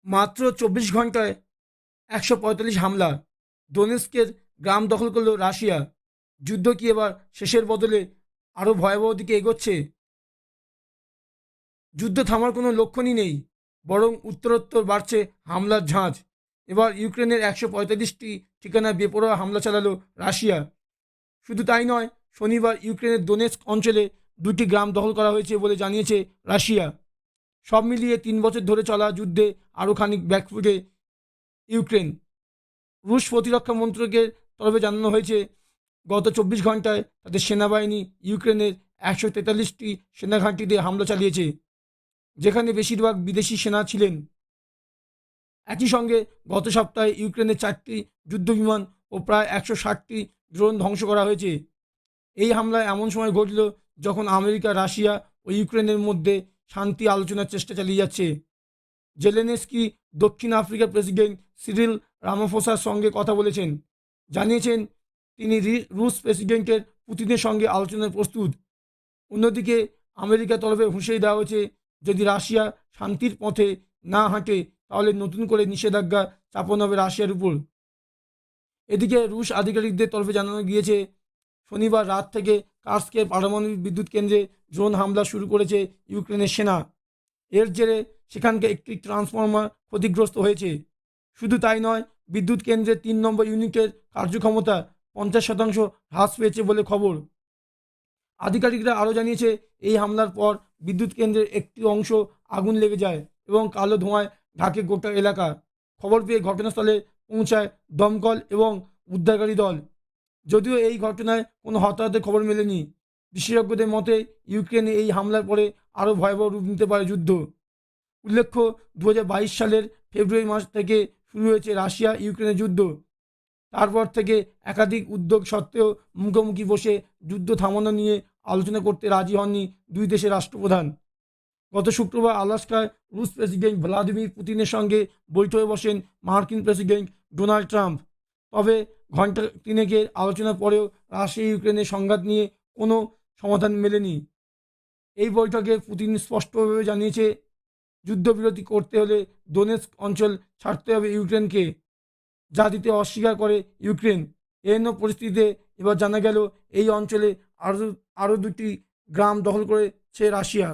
মাত্র ২৪ ঘন্টায় ১৪৫ হামলা, দোনেৎস্কের গ্রাম দখল করল রাশিয়া। যুদ্ধ কি এবার শেষের বদলে আরও ভয়াবহ দিকে এগোচ্ছে? যুদ্ধ থামার কোনো লক্ষণই নেই, বরং উত্তরোত্তর বাড়ছে হামলার ঝাঁজ। এবার ইউক্রেনের ১৪৫টি ঠিকানায় বেপরোয়া হামলা চালালো রাশিয়া। শুধু তাই নয়, শনিবার ইউক্রেনের দোনেৎস্ক অঞ্চলে ২টি গ্রাম দখল করা হয়েছে বলে জানিয়েছে রাশিয়া। সব মিলিয়ে ৩ বছর ধরে চলা যুদ্ধে আরও খানিক ব্যাকফুটে ইউক্রেন। রুশ প্রতিরক্ষা মন্ত্রকের তরফে জানানো হয়েছে, গত ২৪ ঘন্টায় তাদের সেনাবাহিনী ইউক্রেনের ১৪৩টি সেনাঘাঁটিতে হামলা চালিয়েছে, যেখানে বেশিরভাগ বিদেশি সেনা ছিলেন। একই সঙ্গে গত সপ্তাহে ইউক্রেনের ৪টি যুদ্ধবিমান ও প্রায় ১৬০টি ড্রোন ধ্বংস করা হয়েছে। এই হামলা এমন সময় ঘটল যখন আমেরিকা, রাশিয়া ও ইউক্রেনের মধ্যে শান্তি আলোচনার চেষ্টা চালিয়ে যাচ্ছে। জেলেনস্কি দক্ষিণ আফ্রিকার প্রেসিডেন্ট সিরিল রামাফোসার সঙ্গে কথা বলেছেন, জানিয়েছেন তিনি রুশ প্রেসিডেন্টের পুতিনের সঙ্গে আলোচনায় প্রস্তুত। অন্যদিকে আমেরিকার তরফে হুঁশিয়ারি দেওয়া হয়েছে, যদি রাশিয়া শান্তির পথে না হাঁটে তাহলে নতুন করে নিষেধাজ্ঞা চাপানো হবে রাশিয়ার উপর। এদিকে রুশ আধিকারিকদের তরফে জানানো গিয়েছে, শনিবার রাত থেকে কার্স্কের পারমাণবিক বিদ্যুৎ কেন্দ্রে ড্রোন হামলা শুরু করেছে ইউক্রেনের সেনা। এর জেরে সেখানকার একটি ট্রান্সফরমার ক্ষতিগ্রস্ত হয়েছে। শুধু তাই নয়, বিদ্যুৎ কেন্দ্রের ৩ নম্বর ইউনিটের কার্যক্ষমতা ৫০% হ্রাস পেয়েছে বলে খবর। আধিকারিকরা আরও জানিয়েছে, এই হামলার পর বিদ্যুৎ কেন্দ্রের একটি অংশ আগুন লেগে যায় এবং কালো ধোঁয়ায় ঢাকে গোটা এলাকা। খবর পেয়ে ঘটনাস্থলে পৌঁছায় দমকল এবং উদ্ধারকারী দল। যদিও এই ঘটনায় কোনো হতাহতের খবর মেলেনি। বিশেষজ্ঞদের মতে, ইউক্রেনে এই হামলার পরে আরও ভয়াবহ রূপ নিতে পারে যুদ্ধ। উল্লেখ্য, ২০২২ সালের ফেব্রুয়ারি মাস থেকে শুরু হয়েছে রাশিয়া ইউক্রেনের যুদ্ধ। তারপর থেকে একাধিক উদ্যোগ সত্ত্বেও মুখোমুখি বসে যুদ্ধ থামানো নিয়ে আলোচনা করতে রাজি হননি দুই দেশের রাষ্ট্রপ্রধান। গত শুক্রবার আলাস্কায় রুশ প্রেসিডেন্ট ভ্লাদিমির পুতিনের সঙ্গে বৈঠকে বসেন মার্কিন প্রেসিডেন্ট ডোনাল্ড ট্রাম্প। তবে ঘণ্টা তিনেকের আলোচনার পরেও রাশিয়া ইউক্রেনের সংঘাত নিয়ে কোনো সমাধান মেলেনি। এই বৈঠকে পুতিন স্পষ্টভাবে জানিয়েছে, যুদ্ধবিরতি করতে হলে দোনেৎস্ক অঞ্চল ছাড়তে হবে ইউক্রেনকে, যা দিতে অস্বীকার করে ইউক্রেন। এহেন পরিস্থিতিতে এবার জানা গেল এই অঞ্চলে আরও ২টি গ্রাম দখল করেছে রাশিয়া।